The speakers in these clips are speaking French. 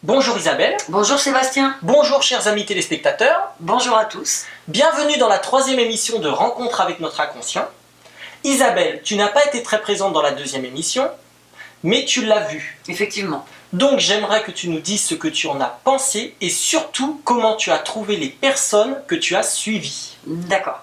Bonjour Isabelle. Bonjour Sébastien. Bonjour chers amis téléspectateurs. Bonjour à tous. Bienvenue dans la 3e émission de Rencontre avec notre inconscient. Isabelle, tu n'as pas été très présente dans la 2e émission, mais tu l'as vue. Effectivement. Donc j'aimerais que tu nous dises ce que tu en as pensé et surtout comment tu as trouvé les personnes que tu as suivies. D'accord.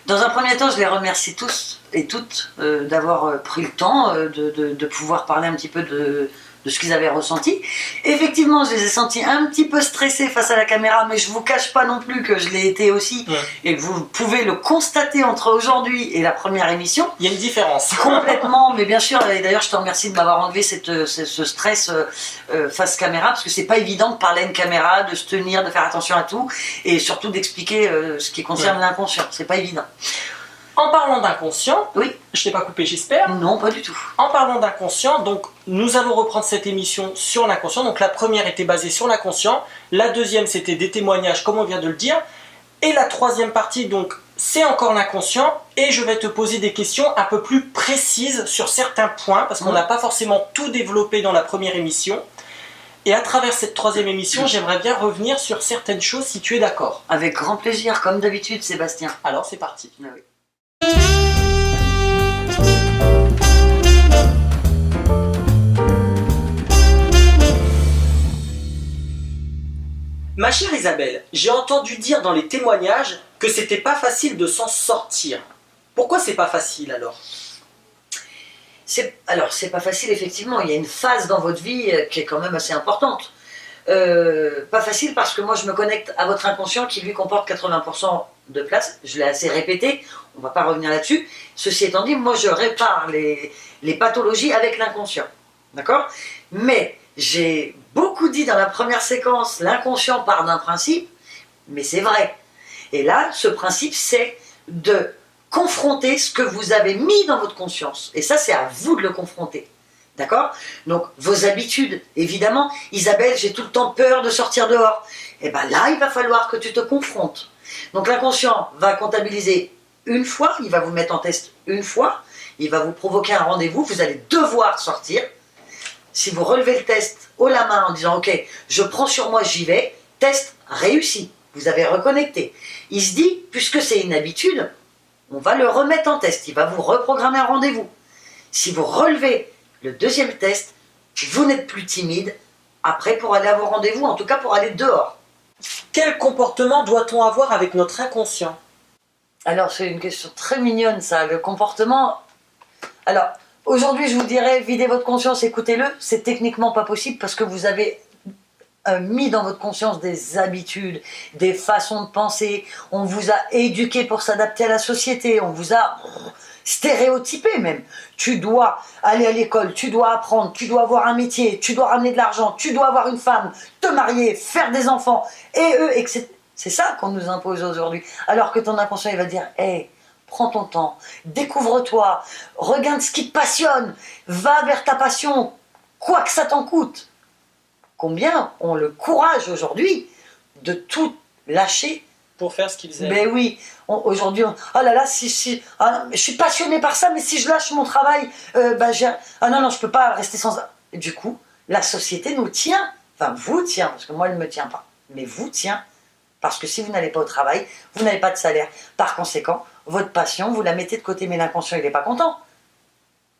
Dans un premier temps, je les remercie tous et toutes d'avoir pris le temps de pouvoir parler un petit peu de ce qu'ils avaient ressenti. Effectivement, je les ai sentis un petit peu stressés face à la caméra, mais je ne vous cache pas non plus que je l'ai été aussi, et que vous pouvez le constater entre aujourd'hui et la première émission. Il y a une différence. Complètement, mais bien sûr, et d'ailleurs je te remercie de m'avoir enlevé ce stress face caméra, parce que c'est pas évident de parler à une caméra, de se tenir, de faire attention à tout, et surtout d'expliquer ce qui concerne l'inconscient, c'est pas évident. En parlant d'inconscient, oui. Je t'ai pas coupé j'espère. Non, pas du tout. En parlant d'inconscient, donc nous allons reprendre cette émission sur l'inconscient. Donc la première était basée sur l'inconscient, la deuxième c'était des témoignages comme on vient de le dire, et la 3e partie donc c'est encore l'inconscient, et je vais te poser des questions un peu plus précises sur certains points, parce qu'on n'a pas forcément tout développé dans la première émission. Et à travers cette 3e émission, j'aimerais bien revenir sur certaines choses si tu es d'accord. Avec grand plaisir, comme d'habitude Sébastien. Alors c'est parti. Ah oui. Ma chère Isabelle, j'ai entendu dire dans les témoignages que c'était pas facile de s'en sortir. Pourquoi c'est pas facile alors ? Alors, c'est pas facile, effectivement. Il y a une phase dans votre vie qui est quand même assez importante. Pas facile parce que moi, je me connecte à votre inconscient qui, lui, comporte 80% de place. Je l'ai assez répété, on va pas revenir là-dessus. Ceci étant dit, moi, je répare les pathologies avec l'inconscient. D'accord ? Mais j'ai beaucoup dit dans la première séquence, l'inconscient part d'un principe, mais c'est vrai. Et là, ce principe, c'est de confronter ce que vous avez mis dans votre conscience. Et ça, c'est à vous de le confronter. D'accord ? Donc, vos habitudes, évidemment. Isabelle, j'ai tout le temps peur de sortir dehors. Et bien là, il va falloir que tu te confrontes. Donc, l'inconscient va comptabiliser une fois, il va vous mettre en test une fois, il va vous provoquer un rendez-vous, vous allez devoir sortir. Si vous relevez le test haut la main en disant « Ok, je prends sur moi, j'y vais », test réussi, vous avez reconnecté. Il se dit, puisque c'est une habitude, on va le remettre en test, il va vous reprogrammer un rendez-vous. Si vous relevez le 2e test, vous n'êtes plus timide, après pour aller à vos rendez-vous, en tout cas pour aller dehors. Quel comportement doit-on avoir avec notre inconscient ? Alors c'est une question très mignonne ça, le comportement. Alors aujourd'hui je vous dirais, videz votre conscience, écoutez-le, c'est techniquement pas possible parce que vous avez mis dans votre conscience des habitudes, des façons de penser, on vous a éduqué pour s'adapter à la société, on vous a stéréotypé même. Tu dois aller à l'école, tu dois apprendre, tu dois avoir un métier, tu dois ramener de l'argent, tu dois avoir une femme, te marier, faire des enfants, et eux, etc. C'est ça qu'on nous impose aujourd'hui. Alors que ton inconscient, il va dire « Hey, prends ton temps, découvre-toi, regarde ce qui te passionne, va vers ta passion, quoi que ça t'en coûte. » Combien ont le courage aujourd'hui de tout lâcher pour faire ce qu'ils aiment. Ben oui, aujourd'hui, oh là là, je suis passionnée par ça, mais si je lâche mon travail, ah non, je peux pas rester sans... Et du coup, la société nous tient, enfin vous tient, parce que moi, elle ne me tient pas, mais vous tient, parce que si vous n'allez pas au travail, vous n'avez pas de salaire. Par conséquent, votre passion, vous la mettez de côté, mais l'inconscient, il n'est pas content.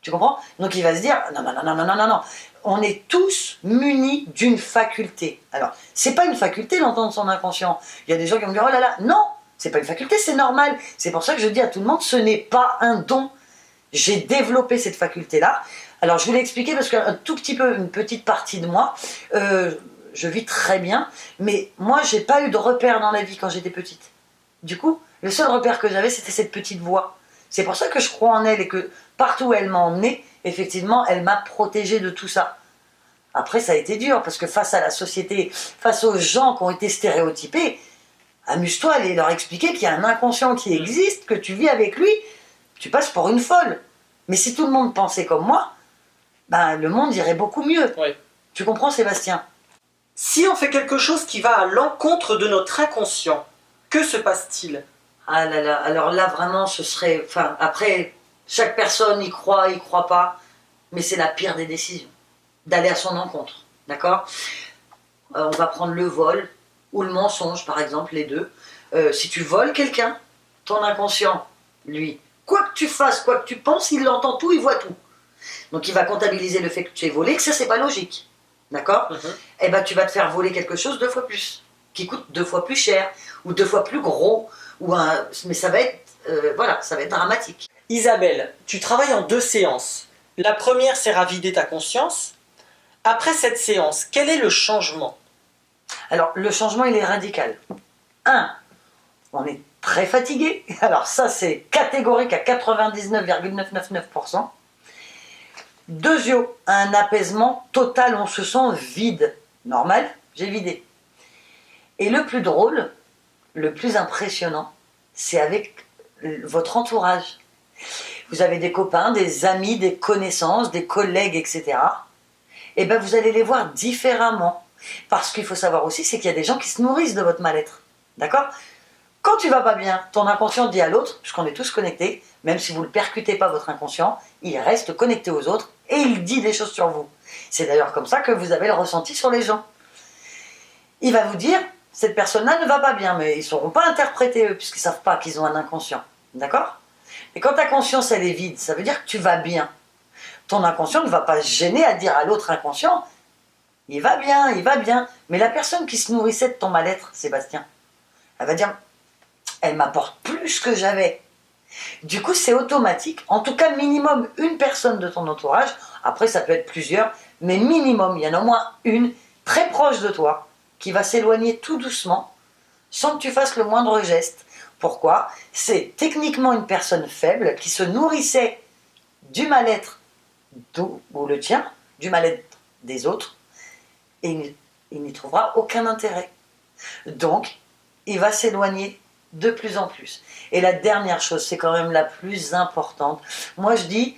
Tu comprends ? Donc il va se dire, non. On est tous munis d'une faculté. Alors, c'est pas une faculté d'entendre son inconscient. Il y a des gens qui vont me dire, oh là là, non, c'est pas une faculté, c'est normal. C'est pour ça que je dis à tout le monde, ce n'est pas un don. J'ai développé cette faculté-là. Alors, je vous l'ai expliqué parce qu'un tout petit peu, une petite partie de moi, je vis très bien, mais moi, j'ai pas eu de repère dans la vie quand j'étais petite. Du coup, le seul repère que j'avais, c'était cette petite voix. C'est pour ça que je crois en elle et que partout où elle m'a emmenée, effectivement, elle m'a protégée de tout ça. Après, ça a été dur, parce que face à la société, face aux gens qui ont été stéréotypés, amuse-toi à aller leur expliquer qu'il y a un inconscient qui existe, que tu vis avec lui, tu passes pour une folle. Mais si tout le monde pensait comme moi, ben, le monde irait beaucoup mieux. Oui. Tu comprends, Sébastien ? Si on fait quelque chose qui va à l'encontre de notre inconscient, que se passe-t-il ? Ah là là, alors là, vraiment, ce serait... Enfin, après, chaque personne y croit pas, mais c'est la pire des décisions, d'aller à son encontre, d'accord ? On va prendre le vol ou le mensonge, par exemple, les deux. Si tu voles quelqu'un, ton inconscient, lui, quoi que tu fasses, quoi que tu penses, il entend tout, il voit tout. Donc il va comptabiliser le fait que tu aies volé, que ça c'est pas logique. D'accord? Eh ben tu vas te faire voler quelque chose 2 fois plus, qui coûte 2 fois plus cher, ou 2 fois plus gros, mais ça va être, voilà, ça va être dramatique. Isabelle, tu travailles en 2 séances. La première, c'est ravider ta conscience. Après cette séance, quel est le changement? Alors le changement il est radical. 1, on est très fatigué, alors ça c'est catégorique à 99,999%. 2, un apaisement total, on se sent vide. Normal, j'ai vidé. Et le plus drôle, le plus impressionnant, c'est avec votre entourage. Vous avez des copains, des amis, des connaissances, des collègues, etc. Et bien vous allez les voir différemment. Parce qu'il faut savoir aussi, c'est qu'il y a des gens qui se nourrissent de votre mal-être. D'accord? Quand tu vas pas bien, ton inconscient dit à l'autre, puisqu'on est tous connectés, même si vous ne percutez pas votre inconscient, il reste connecté aux autres et il dit des choses sur vous. C'est d'ailleurs comme ça que vous avez le ressenti sur les gens. Il va vous dire, cette personne-là ne va pas bien, mais ils ne sauront pas interpréter eux, puisqu'ils ne savent pas qu'ils ont un inconscient. D'accord? Et quand ta conscience elle est vide, ça veut dire que tu vas bien. Ton inconscient ne va pas se gêner à dire à l'autre inconscient, il va bien, il va bien. Mais la personne qui se nourrissait de ton mal-être, Sébastien, elle va dire, elle m'apporte plus que j'avais. Du coup, c'est automatique. En tout cas, minimum une personne de ton entourage. Après, ça peut être plusieurs, mais minimum, il y en a au moins une très proche de toi qui va s'éloigner tout doucement sans que tu fasses le moindre geste. Pourquoi? C'est techniquement une personne faible qui se nourrissait du mal-être ou le tien, du mal-être des autres, et il n'y trouvera aucun intérêt. Donc, il va s'éloigner de plus en plus. Et la dernière chose, c'est quand même la plus importante. Moi, je dis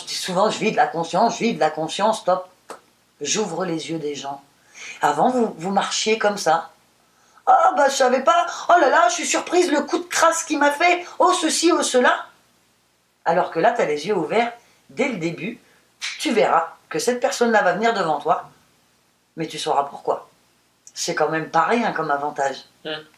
souvent, je vide la conscience, stop. J'ouvre les yeux des gens. Avant, vous marchiez comme ça. Ah, bah, je savais pas. Oh là là, je suis surprise, le coup de crasse qu'il m'a fait. Oh, ceci, oh, cela. Alors que là, tu as les yeux ouverts. Dès le début, tu verras que cette personne-là va venir devant toi. Mais tu sauras pourquoi. C'est quand même pas rien comme avantage.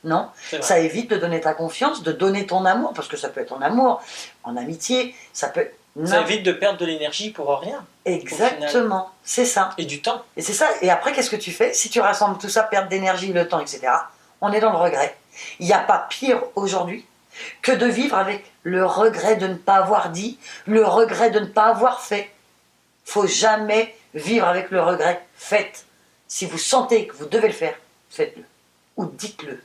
Non? Ça évite de donner ta confiance, de donner ton amour, parce que ça peut être en amour, en amitié, ça évite de perdre de l'énergie pour rien. Exactement, c'est ça. Et du temps. Et c'est ça. Et après, qu'est-ce que tu fais? Si tu rassembles tout ça, perte d'énergie, le temps, etc., on est dans le regret. Il n'y a pas pire aujourd'hui que de vivre avec le regret de ne pas avoir dit, le regret de ne pas avoir fait. Faut jamais vivre avec le regret. Faites. Si vous sentez que vous devez le faire, faites-le. Ou dites-le.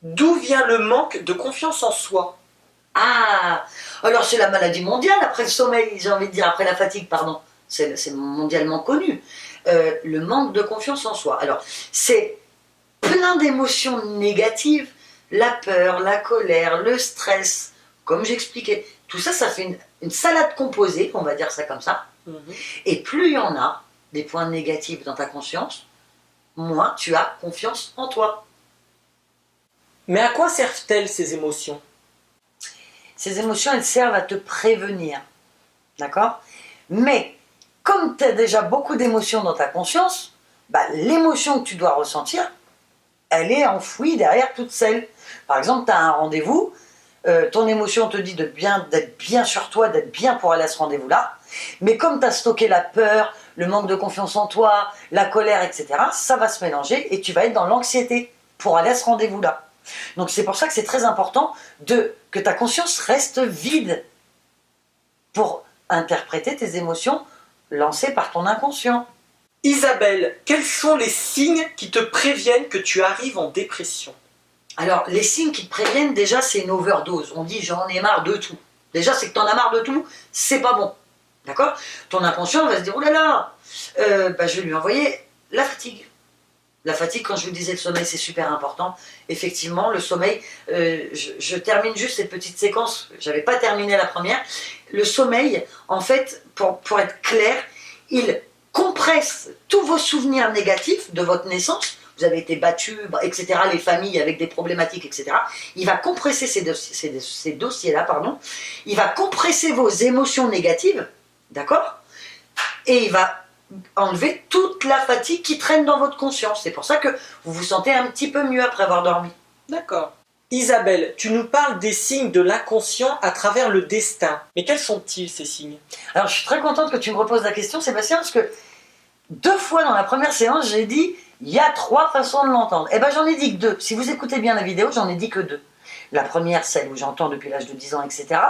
D'où vient le manque de confiance en soi? Ah, alors c'est la maladie mondiale après le sommeil, j'ai envie de dire, après la fatigue, pardon. C'est mondialement connu. Le manque de confiance en soi. Alors, c'est plein d'émotions négatives. La peur, la colère, le stress, comme j'expliquais. Tout ça, ça fait une salade composée, on va dire ça comme ça. Et plus il y en a, des points négatifs dans ta conscience, moins tu as confiance en toi. Mais à quoi servent-elles ces émotions? Ces émotions, elles servent à te prévenir. D'accord? Mais, comme tu as déjà beaucoup d'émotions dans ta conscience, bah, l'émotion que tu dois ressentir, elle est enfouie derrière toute celle. Par exemple, tu as un rendez-vous, ton émotion te dit d'être bien sur toi, d'être bien pour aller à ce rendez-vous-là. Mais comme tu as stocké la peur, le manque de confiance en toi, la colère, etc., ça va se mélanger et tu vas être dans l'anxiété pour aller à ce rendez-vous-là. Donc c'est pour ça que c'est très important que ta conscience reste vide pour interpréter tes émotions lancées par ton inconscient. Isabelle, quels sont les signes qui te préviennent que tu arrives en dépression? Alors, les signes qui te préviennent, déjà, c'est une overdose. On dit j'en ai marre de tout. Déjà, c'est que t'en as marre de tout, c'est pas bon. D'accord? Ton inconscient va se dire, oh là là, je vais lui envoyer la fatigue. La fatigue, quand je vous disais le sommeil, c'est super important. Effectivement, le sommeil, je termine juste cette petite séquence, j'avais pas terminé la première. Le sommeil, en fait, pour être clair, il compresse tous vos souvenirs négatifs de votre naissance. Vous avez été battu, etc., les familles avec des problématiques, etc. Il va compresser ces dossiers-là, il va compresser vos émotions négatives, d'accord? Et il va enlever toute la fatigue qui traîne dans votre conscience. C'est pour ça que vous vous sentez un petit peu mieux après avoir dormi. D'accord. Isabelle, tu nous parles des signes de l'inconscient à travers le destin. Mais quels sont-ils ces signes? Alors je suis très contente que tu me reposes la question, Sébastien, parce que 2 fois dans la première séance, j'ai dit il y a 3 façons de l'entendre. Eh bien j'en ai dit que 2. Si vous écoutez bien la vidéo, j'en ai dit que 2. La première, celle où j'entends depuis l'âge de 10 ans, etc.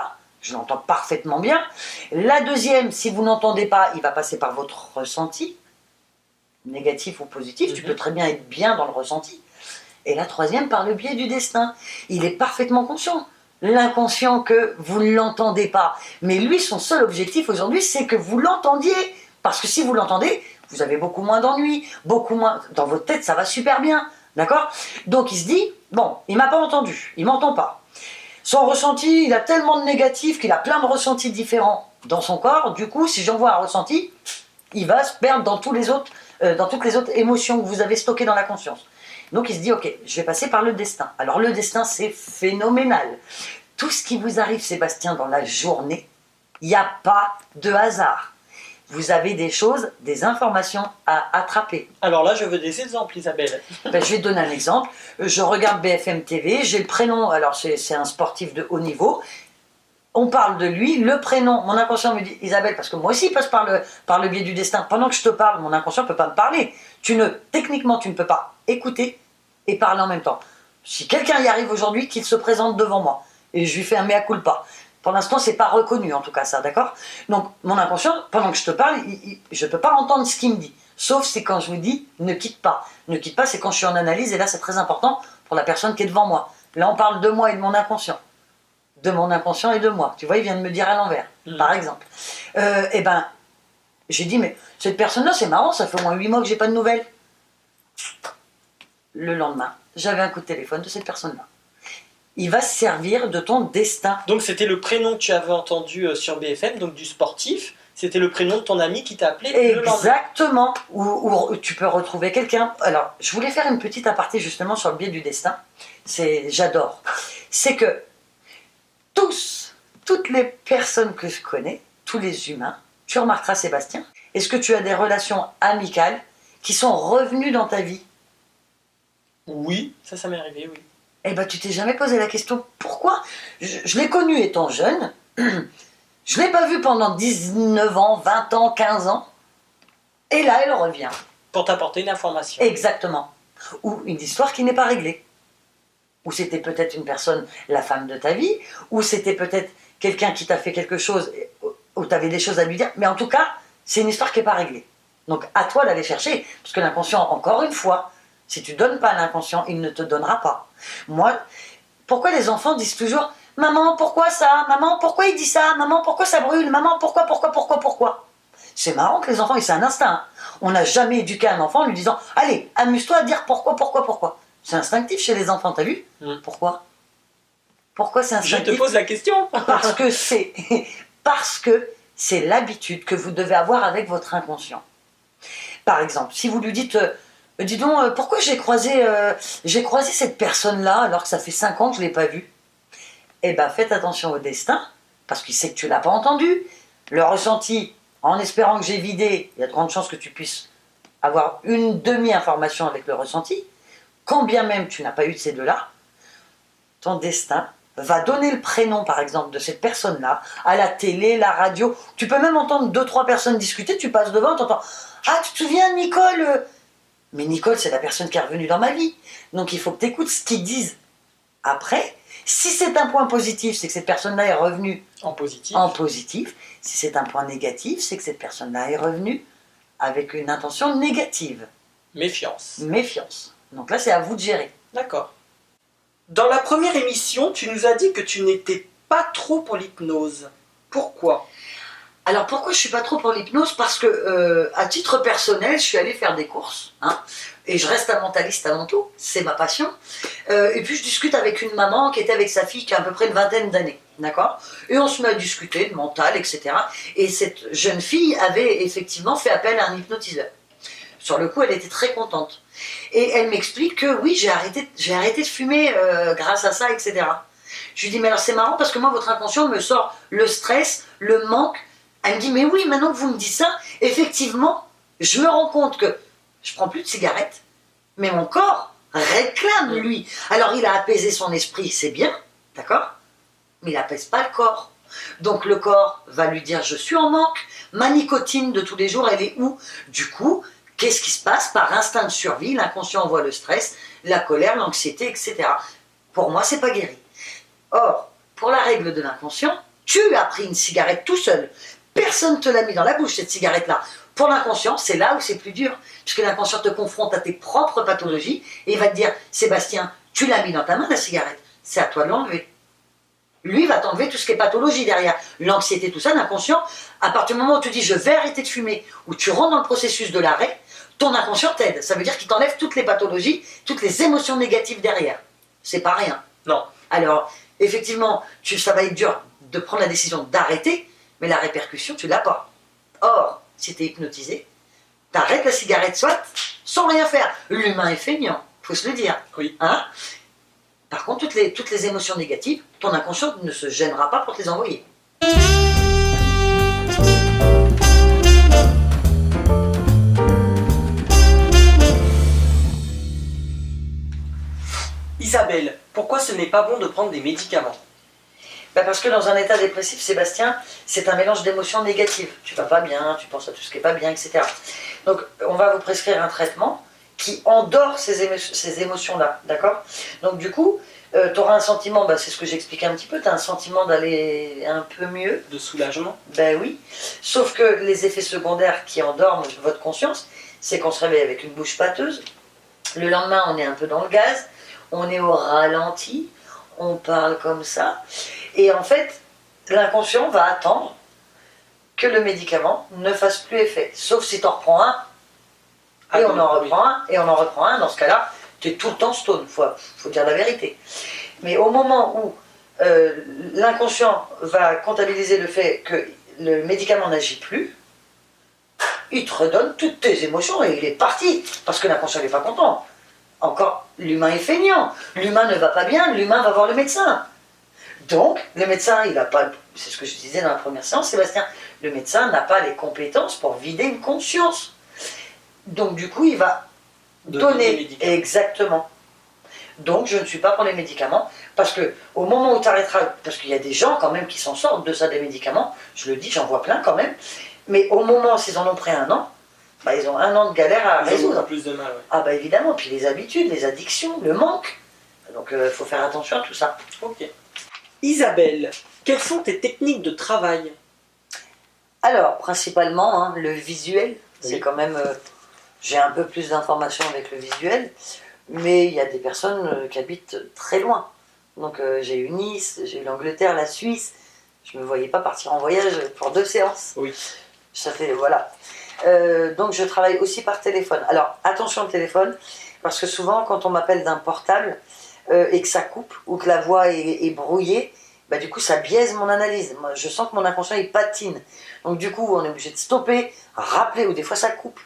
Je l'entends parfaitement bien. La deuxième, si vous n'entendez pas, il va passer par votre ressenti, négatif ou positif. Tu peux très bien être bien dans le ressenti. Et la troisième, par le biais du destin. Il est parfaitement conscient. L'inconscient que vous ne l'entendez pas. Mais lui, son seul objectif aujourd'hui, c'est que vous l'entendiez. Parce que si vous l'entendez, vous avez beaucoup moins d'ennuis, beaucoup moins... Dans votre tête, ça va super bien. D'accord? Donc il se dit, bon, il m'a pas entendu, il m'entend pas. Son ressenti, il a tellement de négatifs qu'il a plein de ressentis différents dans son corps. Du coup, si j'envoie un ressenti, il va se perdre dans toutes les autres émotions que vous avez stockées dans la conscience. Donc il se dit, ok, je vais passer par le destin. Alors le destin, c'est phénoménal. Tout ce qui vous arrive, Sébastien, dans la journée, il n'y a pas de hasard. Vous avez des choses, des informations à attraper. Alors là, je veux des exemples, Isabelle. Ben, je vais te donner un exemple. Je regarde BFM TV, j'ai le prénom, alors c'est un sportif de haut niveau. On parle de lui, le prénom, mon inconscient me dit Isabelle, parce que moi aussi il passe par le biais du destin. Pendant que je te parle, mon inconscient ne peut pas me parler. Techniquement, tu ne peux pas écouter et parler en même temps. Si quelqu'un y arrive aujourd'hui, qu'il se présente devant moi et je lui fais un mea culpa. Pour l'instant, c'est pas reconnu en tout cas ça, d'accord? Donc mon inconscient, pendant que je te parle, je ne peux pas entendre ce qu'il me dit. Sauf c'est quand je vous dis ne quitte pas. Ne quitte pas, c'est quand je suis en analyse et là c'est très important pour la personne qui est devant moi. Là on parle de moi et de mon inconscient. De mon inconscient et de moi. Tu vois, il vient de me dire à l'envers, par exemple. Eh ben, j'ai dit, mais cette personne-là, c'est marrant, ça fait au moins 8 mois que j'ai pas de nouvelles. Le lendemain, j'avais un coup de téléphone de cette personne-là. Il va se servir de ton destin. Donc c'était le prénom que tu avais entendu sur BFM, donc du sportif. C'était le prénom de ton ami qui t'a appelé le lendemain. Exactement. Ou tu peux retrouver quelqu'un. Alors, je voulais faire une petite aparté justement sur le biais du destin. J'adore. C'est que toutes les personnes que je connais, tous les humains, tu remarqueras Sébastien, est-ce que tu as des relations amicales qui sont revenues dans ta vie? Oui, ça m'est arrivé, oui. Eh ben, tu t'es jamais posé la question pourquoi? Je l'ai connue étant jeune, je l'ai pas vue pendant 19 ans, 20 ans, 15 ans, et là elle revient. Pour t'apporter une information. Exactement. Ou une histoire qui n'est pas réglée. Ou c'était peut-être une personne, la femme de ta vie, ou c'était peut-être quelqu'un qui t'a fait quelque chose, où tu avais des choses à lui dire, mais en tout cas, c'est une histoire qui n'est pas réglée. Donc à toi d'aller chercher, parce que l'inconscient, encore une fois, si tu ne donnes pas à l'inconscient, il ne te donnera pas. Moi, pourquoi les enfants disent toujours « Maman, pourquoi ça? Maman, pourquoi il dit ça? Maman, pourquoi ça brûle? Maman, pourquoi ?» C'est marrant que les enfants, c'est un instinct. Hein. On n'a jamais éduqué un enfant en lui disant « Allez, amuse-toi à dire pourquoi. » C'est instinctif chez les enfants, t'as vu? Pourquoi c'est instinctif? Je te pose la question. Parce que c'est l'habitude que vous devez avoir avec votre inconscient. Par exemple, si vous lui dites dis donc, pourquoi j'ai croisé cette personne-là alors que ça fait 5 ans que je ne l'ai pas vue? Eh bien, faites attention au destin, parce qu'il sait que tu ne l'as pas entendu. Le ressenti, en espérant que j'ai vidé, il y a de grandes chances que tu puisses avoir une demi-information avec le ressenti. Quand bien même tu n'as pas eu de ces deux-là, ton destin va donner le prénom, par exemple, de cette personne-là, à la télé, la radio. Tu peux même entendre 2-3 personnes discuter, tu passes devant, tu entends « Ah, tu te souviens, Nicole ?» Mais Nicole, c'est la personne qui est revenue dans ma vie. Donc il faut que tu écoutes ce qu'ils disent. Après, si c'est un point positif, c'est que cette personne-là est revenue en positif. Si c'est un point négatif, c'est que cette personne-là est revenue avec une intention négative. Méfiance. Donc là, c'est à vous de gérer. D'accord. Dans la première émission, tu nous as dit que tu n'étais pas trop pour l'hypnose. Pourquoi? Alors pourquoi je suis pas trop pour l'hypnose? Parce que à titre personnel, je suis allée faire des courses, hein, et je reste un mentaliste avant tout, c'est ma passion. Et puis je discute avec une maman qui était avec sa fille qui a à peu près une 20aine d'années, d'accord? Et on se met à discuter de mental, etc. Et cette jeune fille avait effectivement fait appel à un hypnotiseur. Sur le coup, elle était très contente. Et elle m'explique que oui, j'ai arrêté de fumer grâce à ça, etc. Je lui dis, mais alors c'est marrant parce que moi, votre inconscient me sort le stress, le manque. Elle me dit, mais oui, maintenant que vous me dites ça, effectivement, Je me rends compte que je prends plus de cigarettes, mais mon corps réclame lui. Alors il a apaisé son esprit, c'est bien, d'accord, mais il n'apaise pas le corps. Donc le corps va lui dire je suis en manque, ma nicotine de tous les jours elle est où? Du coup, qu'est-ce qui se passe? Par instinct de survie, l'inconscient envoie le stress, la colère, l'anxiété, etc. Pour moi, c'est pas guéri. Or, pour la règle de l'inconscient, tu as pris une cigarette tout seul. Personne ne te l'a mis dans la bouche, cette cigarette-là. Pour l'inconscient, c'est là où c'est plus dur. Puisque l'inconscient te confronte à tes propres pathologies et il va te dire, Sébastien, tu l'as mis dans ta main la cigarette, c'est à toi de l'enlever. Lui va t'enlever tout ce qui est pathologie derrière. L'anxiété, tout ça, l'inconscient, à partir du moment où tu dis je vais arrêter de fumer, ou tu rentres dans le processus de l'arrêt, ton inconscient t'aide. Ça veut dire qu'il t'enlève toutes les pathologies, toutes les émotions négatives derrière. C'est pas rien. Non. Alors, effectivement, ça va être dur de prendre la décision d'arrêter, mais la répercussion, tu l'as pas. Or, si tu es hypnotisé, t'arrêtes la cigarette, soit, sans rien faire. L'humain est feignant, faut se le dire. Oui. Hein? Par contre, toutes les émotions négatives, ton inconscient ne se gênera pas pour te les envoyer. Isabelle, pourquoi ce n'est pas bon de prendre des médicaments? Parce que dans un état dépressif, Sébastien, c'est un mélange d'émotions négatives. Tu vas pas bien, tu penses à tout ce qui est pas bien, etc. Donc, on va vous prescrire un traitement qui endort ces émotions-là, d'accord? Donc, du coup, tu auras un sentiment, c'est ce que j'expliquais un petit peu, tu as un sentiment d'aller un peu mieux. De soulagement? Ben oui. Sauf que les effets secondaires qui endorment votre conscience, c'est qu'on se réveille avec une bouche pâteuse. Le lendemain, on est un peu dans le gaz, on est au ralenti, on parle comme ça. Et en fait, l'inconscient va attendre que le médicament ne fasse plus effet. Sauf si tu en reprends un, et on en reprend un, et on en reprend un. Dans ce cas-là, tu es tout le temps stone, faut dire la vérité. Mais au moment où l'inconscient va comptabiliser le fait que le médicament n'agit plus, il te redonne toutes tes émotions et il est parti. Parce que l'inconscient n'est pas content. Encore, l'humain est feignant. L'humain ne va pas bien, l'humain va voir le médecin. Donc, le médecin, il n'a pas, c'est ce que je disais dans la première séance, Sébastien, le médecin n'a pas les compétences pour vider une conscience. Donc, du coup, il va donner. Exactement. Donc, je ne suis pas pour les médicaments, parce que au moment où tu arrêteras, parce qu'il y a des gens quand même qui s'en sortent de ça, des médicaments, je le dis, j'en vois plein quand même, mais au moment où ils en ont pris un an, ils ont un an de galère à résoudre. Plus de mal, ouais. Ah évidemment, puis les habitudes, les addictions, le manque. Donc, il faut faire attention à tout ça. Ok. Isabelle, quelles sont tes techniques de travail? Alors, principalement, le visuel. C'est Oui. quand même... j'ai un peu plus d'informations avec le visuel, mais il y a des personnes qui habitent très loin. Donc, j'ai eu Nice, j'ai eu l'Angleterre, la Suisse. Je ne me voyais pas partir en voyage pour 2 séances. Oui. Ça fait... Voilà. Donc, je travaille aussi par téléphone. Alors, attention au téléphone, parce que souvent, quand on m'appelle d'un portable, et que ça coupe, ou que la voix est brouillée, du coup ça biaise mon analyse. Moi, je sens que mon inconscient il patine. Donc du coup on est obligé de stopper, rappeler, ou des fois ça coupe.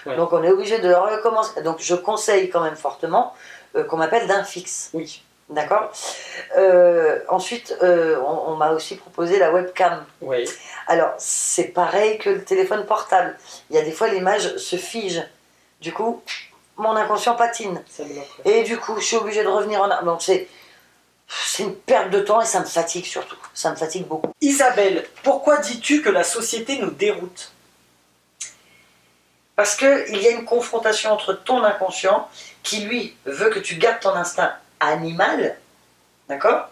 Ouais. Donc on est obligé de recommencer. Donc je conseille quand même fortement qu'on m'appelle d'un fixe. Oui. D'accord. Ensuite, on m'a aussi proposé la webcam. Oui. Alors c'est pareil que le téléphone portable. Il y a des fois l'image se fige. Du coup, mon inconscient patine. Et du coup, je suis obligée de revenir en arrière. Donc c'est une perte de temps et ça me fatigue surtout. Ça me fatigue beaucoup. Isabelle, pourquoi dis-tu que la société nous déroute? Parce qu'il y a une confrontation entre ton inconscient, qui lui veut que tu gardes ton instinct animal, d'accord,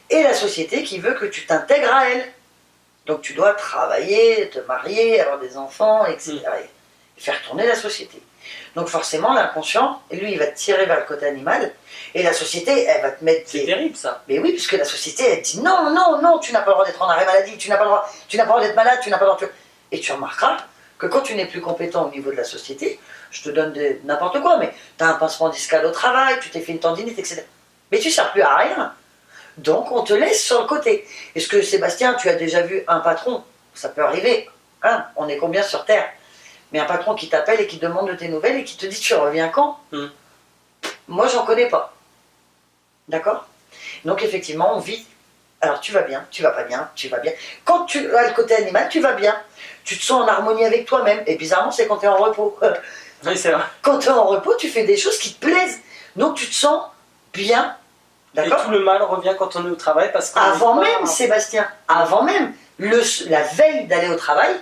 et la société qui veut que tu t'intègres à elle. Donc tu dois travailler, te marier, avoir des enfants, etc. Et faire tourner la société. Donc forcément, l'inconscient, lui, il va te tirer vers le côté animal, et la société, elle va te mettre... C'est terrible, ça. Mais oui, puisque la société, elle dit non, non, non, tu n'as pas le droit d'être en arrêt maladie, tu n'as pas le droit d'être malade, tu n'as pas le droit de... Et tu remarqueras que quand tu n'es plus compétent au niveau de la société, je te donne n'importe quoi, mais tu as un pincement discal au travail, tu t'es fait une tendinite, etc. Mais tu ne sers plus à rien. Donc on te laisse sur le côté. Est-ce que Sébastien, tu as déjà vu un patron? Ça peut arriver, hein, on est combien sur Terre? Mais un patron qui t'appelle et qui demande de tes nouvelles et qui te dit tu reviens quand? Moi j'en connais pas. D'accord? Donc effectivement on vit Alors tu vas bien, tu vas pas bien, tu vas bien. Quand tu as le côté animal, tu vas bien. Tu te sens en harmonie avec toi-même. Et bizarrement, c'est quand tu es en repos. Oui, c'est vrai. Quand tu es en repos, tu fais des choses qui te plaisent. Donc tu te sens bien. Et D'accord? tout le mal revient quand on est au travail parce que. Avant même, Sébastien, avant même, la veille d'aller au travail,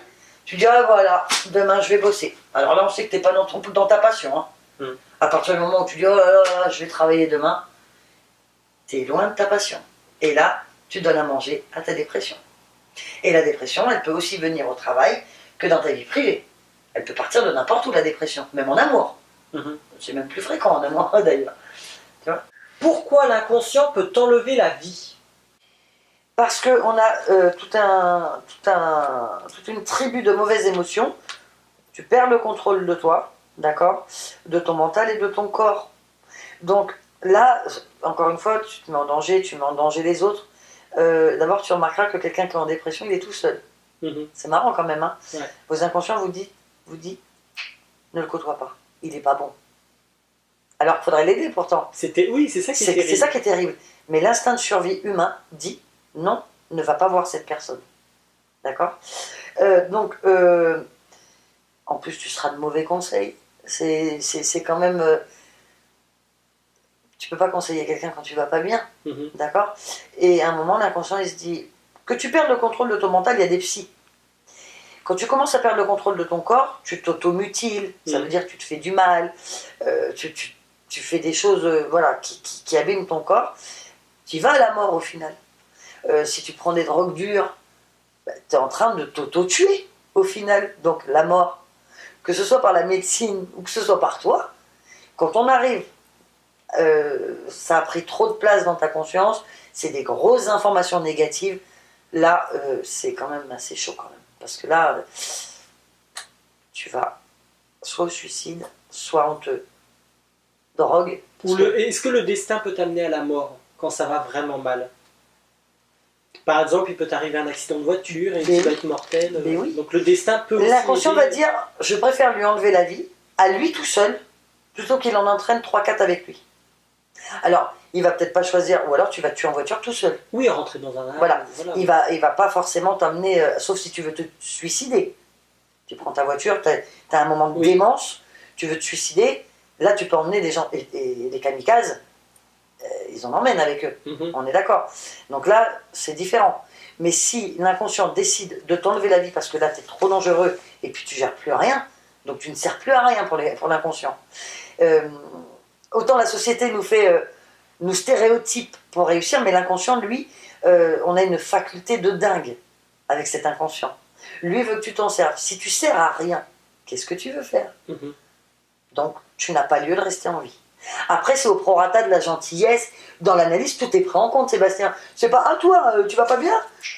tu dis, ah voilà, demain je vais bosser. Alors là, on sait que tu n'es pas dans ta passion. Hein. À partir du moment où tu dis, oh là là, je vais travailler demain, tu es loin de ta passion. Et là, tu donnes à manger à ta dépression. Et la dépression, elle peut aussi venir au travail que dans ta vie privée. Elle peut partir de n'importe où, la dépression, même en amour. C'est même plus fréquent en amour, d'ailleurs. Tu vois? Pourquoi l'inconscient peut t'enlever la vie? Parce qu'on a toute une tribu de mauvaises émotions. Tu perds le contrôle de toi, d'accord, de ton mental et de ton corps. Donc là, encore une fois, tu te mets en danger, tu mets en danger les autres. D'abord, tu remarqueras que quelqu'un qui est en dépression, il est tout seul. C'est marrant quand même. Hein. Ouais. Vos inconscients vous dit, ne le côtoie pas, il n'est pas bon. Alors, il faudrait l'aider pourtant. Oui, c'est ça qui est terrible. C'est ça qui est terrible. Mais l'instinct de survie humain dit, non, ne va pas voir cette personne. D'accord? Donc, en plus, tu seras de mauvais conseils. C'est quand même... tu peux pas conseiller quelqu'un quand tu vas pas bien. D'accord? Et à un moment, l'inconscient, il se dit... Que tu perdes le contrôle de ton mental, il y a des psys. Quand tu commences à perdre le contrôle de ton corps, tu t'automutiles. Ça veut dire que tu te fais du mal. Tu fais des choses voilà, qui abîment ton corps. Tu vas à la mort au final. Si tu prends des drogues dures, tu es en train de t'auto-tuer au final. Donc la mort, que ce soit par la médecine ou que ce soit par toi, quand on arrive, ça a pris trop de place dans ta conscience, c'est des grosses informations négatives. Là, c'est quand même assez chaud quand même. Parce que là, tu vas soit au suicide, soit on te drogue. Est-ce que le destin peut t'amener à la mort quand ça va vraiment mal? Par exemple, il peut t'arriver un accident de voiture et tu vas être mortel. Oui. Donc le destin peut aussi... L'inconscient va dire, je préfère lui enlever la vie, à lui tout seul, plutôt qu'il en entraîne 3-4 avec lui. Alors, il va peut-être pas choisir, ou alors tu vas te tuer en voiture tout seul. Oui, rentrer dans un arbre. Voilà. Il va pas forcément t'emmener, sauf si tu veux te suicider. Tu prends ta voiture, tu as un moment de démence, tu veux te suicider, là tu peux emmener des gens, et les kamikazes, ils en emmènent avec eux, on est d'accord. Donc là, c'est différent. Mais si l'inconscient décide de t'enlever la vie parce que là tu es trop dangereux et puis tu gères plus rien, donc tu ne sers plus à rien pour l'inconscient. Autant la société nous stéréotype pour réussir, mais l'inconscient, lui, on a une faculté de dingue avec cet inconscient. Lui veut que tu t'en serves. Si tu sers à rien, qu'est-ce que tu veux faire? Donc, tu n'as pas lieu de rester en vie. Après, c'est au prorata de la gentillesse. Dans l'analyse, tout est pris en compte, Sébastien. C'est pas, ah toi, tu vas pas bien?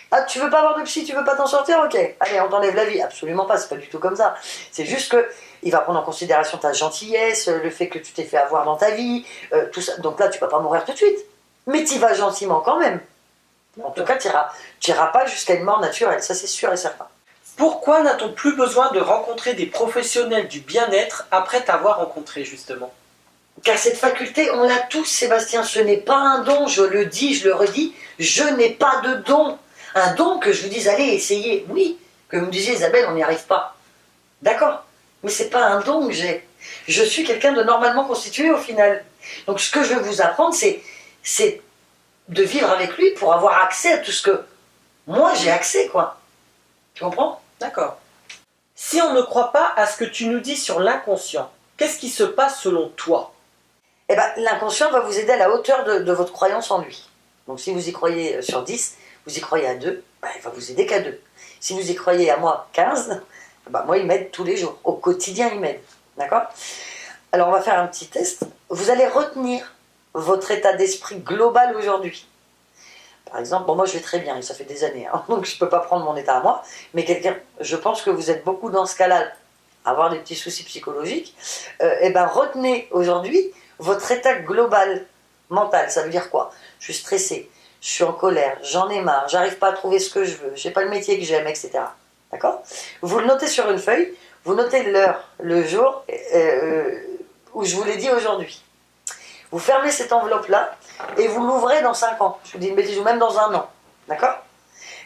Ah, tu veux pas avoir de psy, tu veux pas t'en sortir? Ok, allez, on t'enlève la vie. Absolument pas, c'est pas du tout comme ça. C'est juste que il va prendre en considération ta gentillesse, le fait que tu t'es fait avoir dans ta vie, tout ça. Donc là, tu vas pas mourir tout de suite. Mais tu vas gentiment quand même. En tout cas, tu n'iras pas jusqu'à une mort naturelle, ça c'est sûr et certain. Pourquoi n'a-t-on plus besoin de rencontrer des professionnels du bien-être après t'avoir rencontré, justement? Car cette faculté, on l'a tous, Sébastien, ce n'est pas un don, je le dis, je le redis, je n'ai pas de don. Un don que je vous dise, allez, essayez, oui, que vous me disiez, Isabelle, on n'y arrive pas. D'accord, mais c'est pas un don que j'ai. Je suis quelqu'un de normalement constitué au final. Donc ce que je veux vous apprendre, c'est de vivre avec lui pour avoir accès à tout ce que moi j'ai accès, quoi. Tu comprends? D'accord. Si on ne croit pas à ce que tu nous dis sur l'inconscient, qu'est-ce qui se passe selon toi? Eh ben, l'inconscient va vous aider à la hauteur de votre croyance en lui. Donc si vous y croyez sur 10, vous y croyez à 2, ben, il va vous aider qu'à 2. Si vous y croyez à moi 15, ben, moi il m'aide tous les jours. Au quotidien il m'aide. D'accord? Alors on va faire un petit test. Vous allez retenir votre état d'esprit global aujourd'hui. Par exemple, bon, moi je vais très bien, et ça fait des années, hein, donc je ne peux pas prendre mon état à moi, mais je pense que vous êtes beaucoup dans ce cas-là, avoir des petits soucis psychologiques, et ben retenez aujourd'hui votre état global mental. Ça veut dire quoi? Je suis stressé, je suis en colère, j'en ai marre, j'arrive pas à trouver ce que je veux, j'ai pas le métier que j'aime, etc. D'accord? Vous le notez sur une feuille, vous notez l'heure, le jour où je vous l'ai dit aujourd'hui. Vous fermez cette enveloppe-là et vous l'ouvrez dans 5 ans. Je vous dis une bêtise, ou même dans 1 an. D'accord?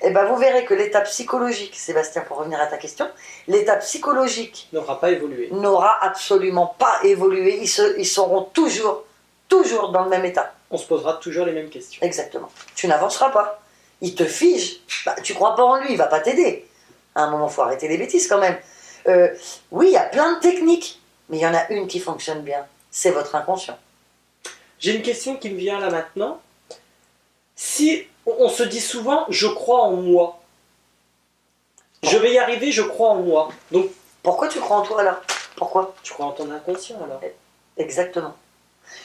Et ben vous verrez que l'état psychologique, Sébastien, pour revenir à ta question, l'état psychologique N'aura pas évolué. n'aura absolument pas évolué. Ils seront toujours dans le même état. On se posera toujours les mêmes questions. Exactement. Tu n'avanceras pas. Il te fige. Bah, tu crois pas en lui, il va pas t'aider. À un moment, il faut arrêter les bêtises quand même. Oui, il y a plein de techniques, mais il y en a une qui fonctionne bien. C'est votre inconscient. J'ai une question qui me vient là maintenant. Si on se dit souvent, je crois en moi. Je vais y arriver, je crois en moi. Donc, pourquoi tu crois en toi là? Pourquoi? tu crois en ton inconscient alors. Exactement.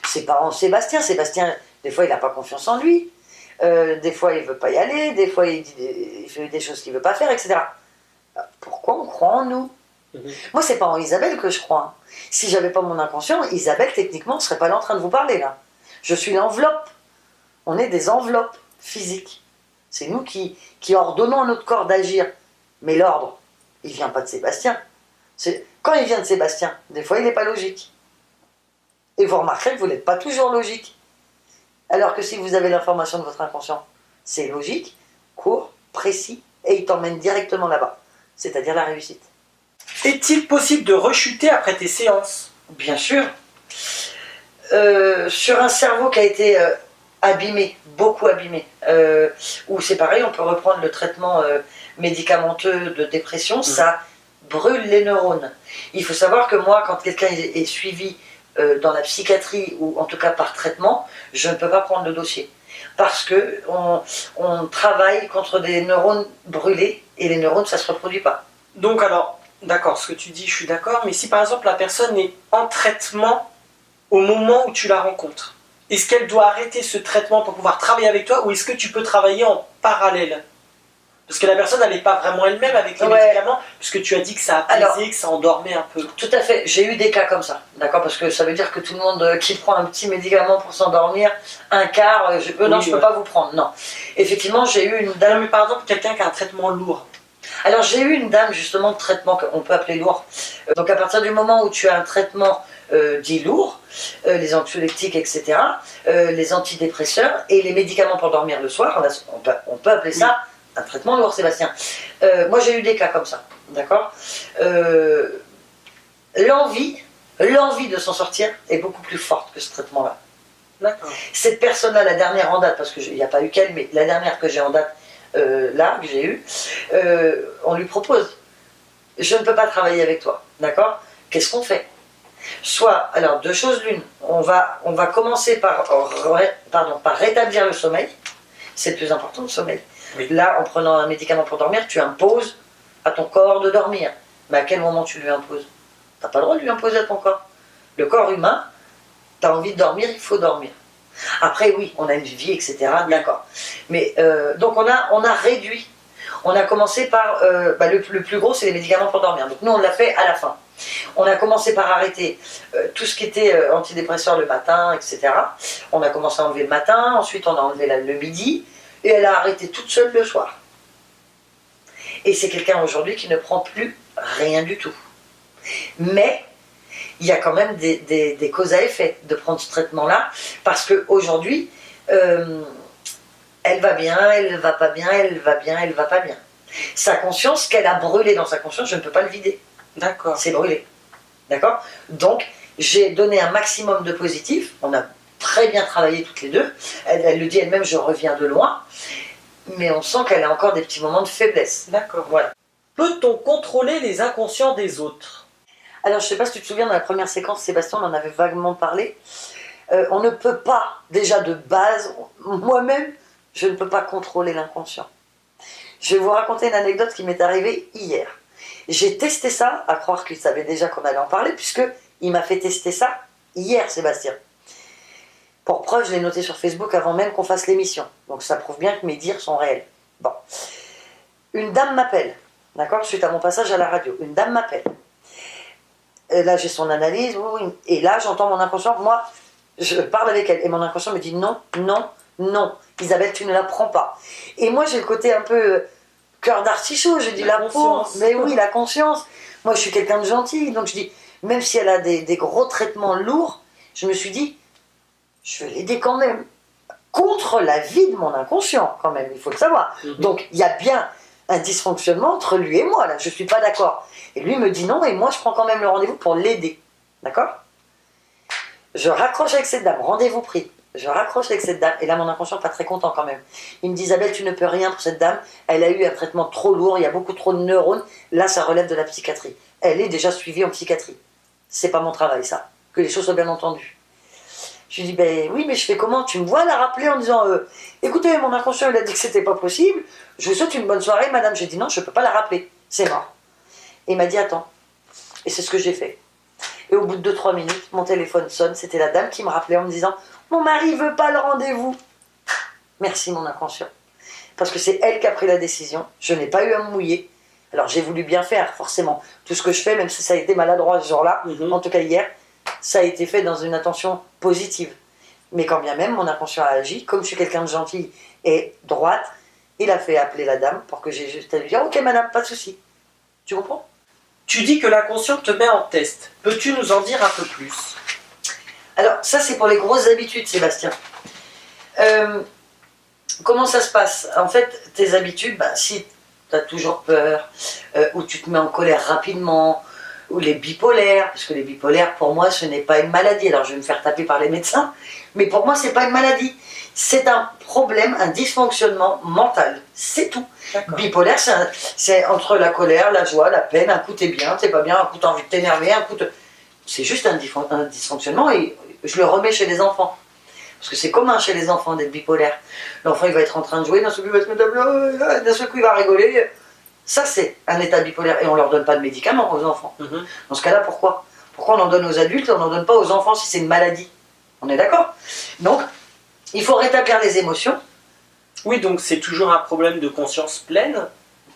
C'est pas en Sébastien. Sébastien, des fois, il n'a pas confiance en lui. Des fois, il ne veut pas y aller. Des fois, il fait des choses qu'il ne veut pas faire, etc. Pourquoi on croit en nous? Moi, c'est pas en Isabelle que je crois. Si j'avais pas mon inconscient, Isabelle, techniquement, ne serait pas là en train de vous parler, là. Je suis l'enveloppe. On est des enveloppes physiques. C'est nous qui ordonnons à notre corps d'agir. Mais l'ordre, il vient pas de Sébastien. Quand il vient de Sébastien, des fois, il n'est pas logique. Et vous remarquerez que vous n'êtes pas toujours logique. Alors que si vous avez l'information de votre inconscient, c'est logique, court, précis, et il t'emmène directement là-bas. C'est-à-dire la réussite. Est-il possible de rechuter après tes séances? Bien sûr. Sur un cerveau qui a été abîmé, beaucoup abîmé, où c'est pareil, on peut reprendre le traitement médicamenteux de dépression, ça brûle les neurones. Il faut savoir que moi, quand quelqu'un est suivi dans la psychiatrie, ou en tout cas par traitement, je ne peux pas prendre le dossier. Parce qu'on travaille contre des neurones brûlés, et les neurones, ça ne se reproduit pas. Donc alors, d'accord, ce que tu dis, je suis d'accord, mais si par exemple la personne est en traitement au moment où tu la rencontres, est-ce qu'elle doit arrêter ce traitement pour pouvoir travailler avec toi, ou est-ce que tu peux travailler en parallèle? Parce que la personne, elle n'est pas vraiment elle-même avec les médicaments, puisque tu as dit que ça apaisait, que ça endormait un peu. Tout à fait, j'ai eu des cas comme ça, d'accord? Parce que ça veut dire que tout le monde qui prend un petit médicament pour s'endormir, un quart, je peux pas vous prendre, non. Effectivement, j'ai eu une dame... Non, mais par exemple, quelqu'un qui a un traitement lourd. Alors j'ai eu une dame justement de traitement qu'on peut appeler lourd. Donc à partir du moment où tu as un traitement dit lourd, les anxiolytiques, etc., les antidépresseurs et les médicaments pour dormir le soir, on peut appeler ça un traitement lourd, Sébastien. Moi j'ai eu des cas comme ça, d'accord? L'envie de s'en sortir est beaucoup plus forte que ce traitement-là. D'accord. Cette personne-là, la dernière en date, parce qu'il n'y a pas eu qu'elle, mais la dernière que j'ai en date, là, que j'ai eu, on lui propose, je ne peux pas travailler avec toi, d'accord? Qu'est-ce qu'on fait? Soit, alors deux choses l'une, on va commencer par rétablir le sommeil, c'est le plus important, le sommeil. Oui. Là, en prenant un médicament pour dormir, tu imposes à ton corps de dormir. Mais à quel moment tu lui imposes? Tu n'as pas le droit de lui imposer à ton corps. Le corps humain, tu as envie de dormir, il faut dormir. Après, oui, on a une vie, etc. D'accord. Mais donc on a réduit. On a commencé par le plus gros, c'est les médicaments pour dormir. Donc nous, on l'a fait à la fin. On a commencé par arrêter tout ce qui était antidépresseur le matin, etc. On a commencé à enlever le matin, ensuite on a enlevé le midi, et elle a arrêté toute seule le soir. Et c'est quelqu'un aujourd'hui qui ne prend plus rien du tout. Mais il y a quand même des causes à effet de prendre ce traitement-là, parce qu'aujourd'hui, elle va bien, elle va pas bien, elle va bien, elle va pas bien. Sa conscience, qu'elle a brûlé dans sa conscience, je ne peux pas le vider. D'accord. C'est brûlé. D'accord? Donc, j'ai donné un maximum de positif. On a très bien travaillé toutes les deux. Elle le dit elle-même, je reviens de loin. Mais on sent qu'elle a encore des petits moments de faiblesse. D'accord. Voilà. Peut-on contrôler les inconscients des autres? Alors, je ne sais pas si tu te souviens, dans la première séquence, Sébastien, on en avait vaguement parlé. On ne peut pas, déjà de base, moi-même, je ne peux pas contrôler l'inconscient. Je vais vous raconter une anecdote qui m'est arrivée hier. J'ai testé ça, à croire qu'il savait déjà qu'on allait en parler, puisqu'il m'a fait tester ça hier, Sébastien. Pour preuve, je l'ai noté sur Facebook avant même qu'on fasse l'émission. Donc ça prouve bien que mes dires sont réels. Bon. Une dame m'appelle, d'accord, suite à mon passage à la radio. Une dame m'appelle. Là, j'ai son analyse, et là, j'entends mon inconscient. Moi, je parle avec elle, et mon inconscient me dit non, non, non. Isabelle, tu ne la prends pas. Et moi, j'ai le côté un peu cœur d'artichaut. Je dis la pauvre, mais oui, la conscience. Moi, je suis quelqu'un de gentil, donc je dis, même si elle a des gros traitements lourds, je me suis dit, je vais l'aider quand même. contre la vie de mon inconscient, quand même, il faut le savoir. Donc, il y a bien un dysfonctionnement entre lui et moi, là, je ne suis pas d'accord. Et lui me dit non, et moi, je prends quand même le rendez-vous pour l'aider. D'accord? Je raccroche avec cette dame, rendez-vous pris. Je raccroche avec cette dame, et là, mon inconscient pas très content quand même. Il me dit, Isabelle, tu ne peux rien pour cette dame, elle a eu un traitement trop lourd, il y a beaucoup trop de neurones, là, ça relève de la psychiatrie. Elle est déjà suivie en psychiatrie. C'est pas mon travail, ça. Que les choses soient bien entendues. Je lui dis, ben oui, mais je fais comment? Tu me vois la rappeler en disant, écoutez, mon inconscient, il a dit que c'était pas possible, je vous souhaite une bonne soirée, madame. J'ai dit, non, je peux pas la rappeler, c'est mort. Et il m'a dit, attends. Et c'est ce que j'ai fait. Et au bout de 2-3 minutes, mon téléphone sonne, c'était la dame qui me rappelait en me disant, mon mari veut pas le rendez-vous. Merci, mon inconscient. Parce que c'est elle qui a pris la décision, je n'ai pas eu à me mouiller. Alors j'ai voulu bien faire, forcément. Tout ce que je fais, même si ça a été maladroit ce jour-là, en tout cas hier, ça a été fait dans une intention positive. Mais quand bien même, mon inconscient a agi, comme je suis quelqu'un de gentil et droite, il a fait appeler la dame pour que j'ai juste à lui dire « Ok madame, pas de souci. » Tu comprends? Tu dis que l'inconscient te met en test. Peux-tu nous en dire un peu plus? Alors ça c'est pour les grosses habitudes, Sébastien. Comment ça se passe? En fait, tes habitudes, si tu as toujours peur, ou tu te mets en colère rapidement, ou les bipolaires, parce que les bipolaires, pour moi, ce n'est pas une maladie. Alors, je vais me faire taper par les médecins, mais pour moi, ce n'est pas une maladie. C'est un problème, un dysfonctionnement mental. C'est tout. Bipolaire, c'est entre la colère, la joie, la peine. Un coup, t'es bien, t'es pas bien. Un coup, t'as envie de t'énerver. Un coup, c'est juste un dysfonctionnement et je le remets chez les enfants. Parce que c'est commun chez les enfants d'être bipolaire. L'enfant, il va être en train de jouer, d'un seul coup, il va se mettre à pleurer, d'un seul coup, il va rigoler. Ça, c'est un état bipolaire. Et on ne leur donne pas de médicaments aux enfants. Dans ce cas-là, pourquoi? Pourquoi on en donne aux adultes et on n'en donne pas aux enfants si c'est une maladie? On est d'accord? Donc, il faut rétablir les émotions. Oui, donc c'est toujours un problème de conscience pleine.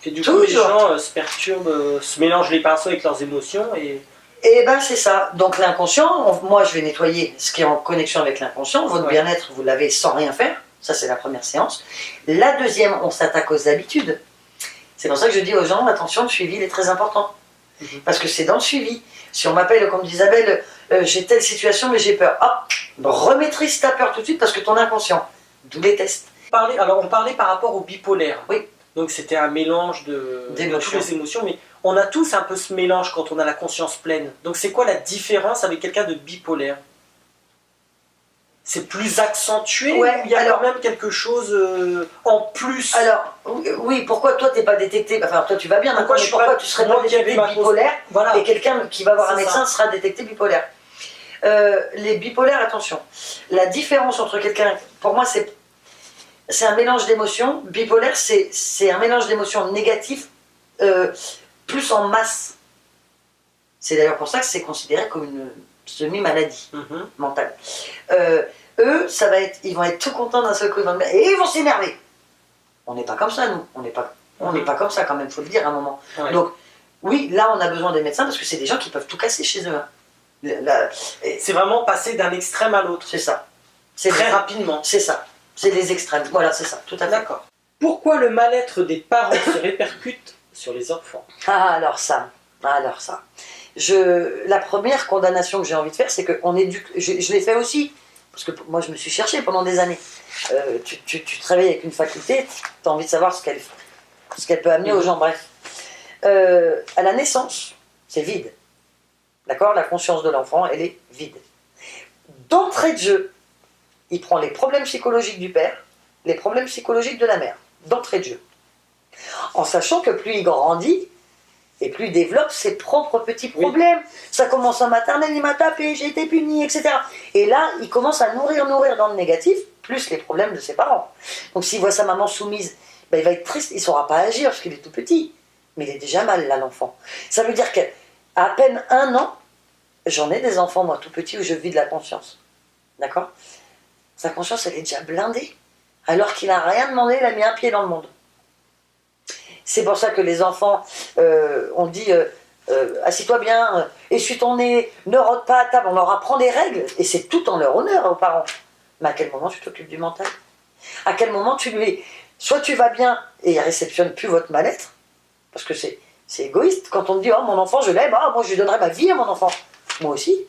Et du coup, les gens se perturbent, se mélangent les pinceaux avec leurs émotions et... Eh bien, c'est ça. Donc, l'inconscient, moi, je vais nettoyer ce qui est en connexion avec l'inconscient. Votre bien-être, vous l'avez sans rien faire. Ça, c'est la première séance. La deuxième, on s'attaque aux habitudes. C'est pour ça que je dis aux gens, attention, le suivi, il est très important. Parce que c'est dans le suivi. Si on m'appelle, comme dit Isabelle, j'ai telle situation, mais j'ai peur. Hop, remaîtrise ta peur tout de suite parce que ton inconscient, d'où les tests. Alors, on parlait par rapport au bipolaire. Oui. Donc, c'était un mélange de toutes les émotions, mais on a tous un peu ce mélange quand on a la conscience pleine. Donc, c'est quoi la différence avec quelqu'un de bipolaire? C'est plus accentué ou il y a quand même quelque chose en plus? Alors, oui, pourquoi toi t'es pas détecté? Enfin, toi tu vas bien, pourquoi tu serais pas détecté bipolaire et quelqu'un qui va voir un médecin sera détecté bipolaire? Les bipolaires, attention, la différence entre quelqu'un, pour moi c'est un mélange d'émotions. Bipolaire, c'est un mélange d'émotions négatives plus en masse. C'est d'ailleurs pour ça que c'est considéré comme une semi-maladie mentale. Eux, ils vont être tout contents d'un seul coup, et ils vont s'énerver. On n'est pas comme ça, nous. On n'est pas comme ça quand même, il faut le dire à un moment. Ouais. Donc, oui, là, on a besoin des médecins parce que c'est des gens qui peuvent tout casser chez eux. C'est vraiment passer d'un extrême à l'autre. C'est ça. Très rapidement. C'est ça. C'est les extrêmes. Voilà, c'est ça, tout à fait. D'accord. Pourquoi le mal-être des parents se répercute sur les enfants? Alors ça. La première condamnation que j'ai envie de faire, c'est qu'on éduque. Je l'ai fait aussi, parce que moi je me suis cherchée pendant des années. Tu travailles avec une faculté, tu as envie de savoir ce qu'elle peut amener aux gens, bref. À la naissance, c'est vide. D'accord? La conscience de l'enfant, elle est vide. D'entrée de jeu, il prend les problèmes psychologiques du père, les problèmes psychologiques de la mère. D'entrée de jeu. En sachant que plus il grandit, et plus il développe ses propres petits problèmes. Oui. Ça commence en maternelle, il m'a tapé, j'ai été puni, etc. Et là, il commence à nourrir dans le négatif, plus les problèmes de ses parents. Donc s'il voit sa maman soumise, il va être triste, il ne saura pas agir parce qu'il est tout petit. Mais il est déjà mal, là, l'enfant. Ça veut dire qu'à peine 1 an, j'en ai des enfants, moi, tout petits, où je vis de la conscience. D'accord? Sa conscience, elle est déjà blindée. Alors qu'il n'a rien demandé, il a mis un pied dans le monde. C'est pour ça que les enfants, on dit assis-toi bien, essuie ton nez, ne rôde pas à table, on leur apprend des règles, et c'est tout en leur honneur aux parents. Mais à quel moment tu t'occupes du mental? À quel moment tu lui... Soit tu vas bien et il ne réceptionne plus votre mal-être, parce que c'est égoïste. Quand on te dit « Oh, mon enfant, je l'aime, moi je lui donnerai ma vie à mon enfant ». Moi aussi,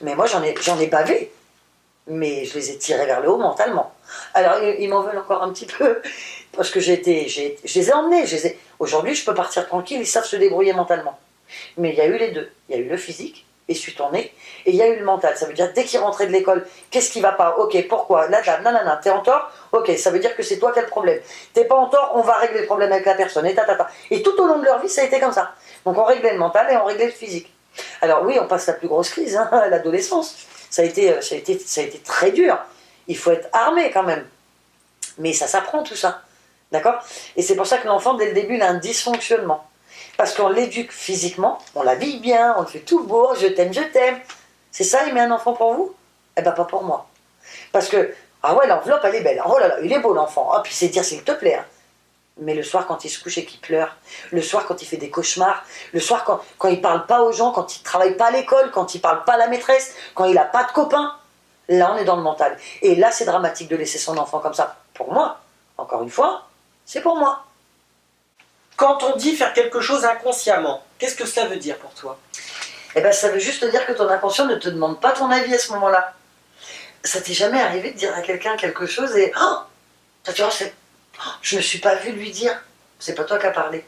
mais moi j'en ai bavé. mais je les ai tirés vers le haut mentalement. Alors, ils m'en veulent encore un petit peu, parce que je les ai emmenés. Aujourd'hui, je peux partir tranquille, ils savent se débrouiller mentalement. Mais il y a eu les deux. Il y a eu le physique, essuie-ton-nez, et il y a eu le mental. Ça veut dire, dès qu'ils rentraient de l'école, qu'est-ce qui va pas? Ok, pourquoi? Là, nanana, t'es en tort? Ok, ça veut dire que c'est toi qui as le problème. T'es pas en tort, on va régler le problème avec la personne, et ta. Et tout au long de leur vie, ça a été comme ça. Donc on réglait le mental et on réglait le physique. Alors oui, on passe la plus grosse crise, à l'adolescence. Ça a été très dur. Il faut être armé quand même. Mais ça s'apprend tout ça. D'accord? Et c'est pour ça que l'enfant, dès le début, il a un dysfonctionnement. Parce qu'on l'éduque physiquement, on l'habille bien, on le fait tout beau, je t'aime. C'est ça, aimer un enfant pour vous? Eh ben pas pour moi. Parce que, ah ouais, l'enveloppe, elle est belle. Oh là là, il est beau l'enfant. Ah, puis c'est dire s'il te plaît. Mais le soir, quand il se couche et qu'il pleure, le soir, quand il fait des cauchemars, le soir, quand il parle pas aux gens, quand il travaille pas à l'école, quand il parle pas à la maîtresse, quand il a pas de copains, là, on est dans le mental. Et là, c'est dramatique de laisser son enfant comme ça. Pour moi, encore une fois, c'est pour moi. Quand on dit faire quelque chose inconsciemment, qu'est-ce que cela veut dire pour toi? Eh ben, ça veut juste dire que ton inconscient ne te demande pas ton avis à ce moment-là. Ça t'est jamais arrivé de dire à quelqu'un quelque chose et... Oh, tu vois, je me suis pas vue lui dire. C'est pas toi qui as parlé.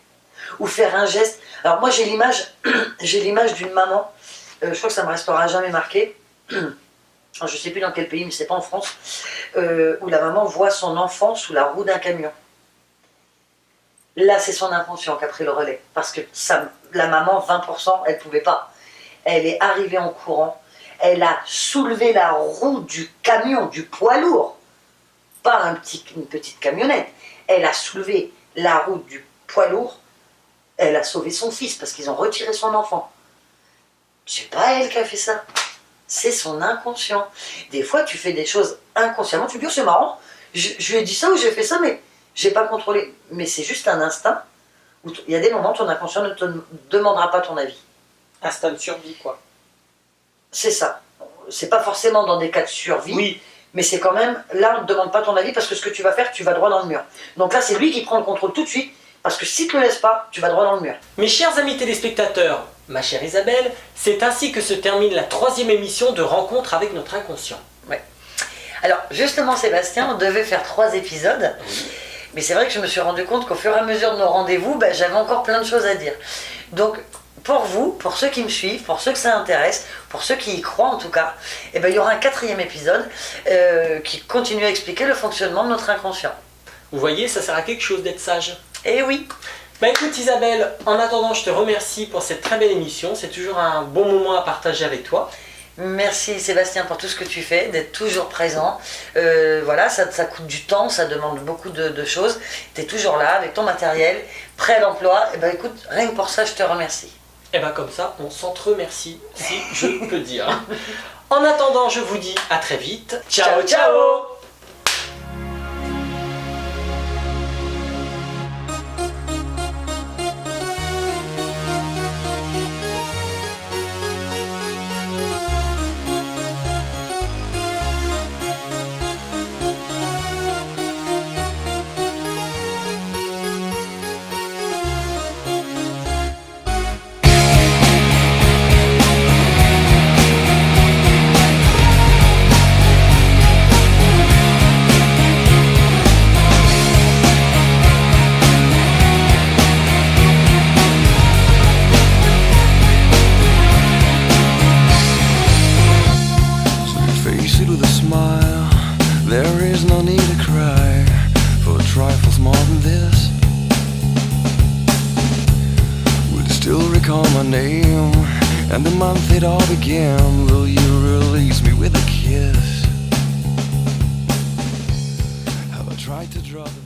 Ou faire un geste. Alors moi, j'ai l'image d'une maman. Je crois que ça me restera jamais marqué. Alors, je sais plus dans quel pays, mais c'est pas en France. Où la maman voit son enfant sous la roue d'un camion. Là, c'est son inconscient qui a pris le relais. Parce que la maman, 20%, elle ne pouvait pas. Elle est arrivée en courant. Elle a soulevé la roue du camion, du poids lourd. Pas une petite camionnette. Elle a soulevé la roue du poids lourd. Elle a sauvé son fils parce qu'ils ont retiré son enfant. C'est pas elle qui a fait ça. C'est son inconscient. Des fois, tu fais des choses inconsciemment. Tu te dis, oh, c'est marrant. Je lui ai dit ça ou j'ai fait ça, mais... j'ai pas contrôlé, mais c'est juste un instinct où il y a des moments où ton inconscient ne te demandera pas ton avis. Instinct de survie, quoi. C'est ça. C'est pas forcément dans des cas de survie, oui. Mais c'est quand même, là on ne te demande pas ton avis parce que ce que tu vas faire, tu vas droit dans le mur. Donc là c'est lui qui prend le contrôle tout de suite, parce que si tu ne le laisses pas, tu vas droit dans le mur. Mes chers amis téléspectateurs, ma chère Isabelle, c'est ainsi que se termine la 3e émission de Rencontre avec notre inconscient. Ouais. Alors justement Sébastien, on devait faire 3 épisodes. Mais c'est vrai que je me suis rendu compte qu'au fur et à mesure de nos rendez-vous, j'avais encore plein de choses à dire. Donc, pour vous, pour ceux qui me suivent, pour ceux que ça intéresse, pour ceux qui y croient en tout cas, il y aura un 4e épisode qui continue à expliquer le fonctionnement de notre inconscient. Vous voyez, ça sert à quelque chose d'être sage. Eh oui. Écoute Isabelle, en attendant, je te remercie pour cette très belle émission. C'est toujours un bon moment à partager avec toi. Merci Sébastien pour tout ce que tu fais, d'être toujours présent. Voilà, ça coûte du temps, ça demande beaucoup de choses. Tu es toujours là avec ton matériel, prêt à l'emploi. Écoute, rien que pour ça, je te remercie. Comme ça, on s'entre-remercie, si je peux dire. En attendant, je vous dis à très vite. Ciao, ciao. There is no need to cry for trifles more than this. Will you still recall my name and the month it all began? Will you release me with a kiss? Have I tried to draw the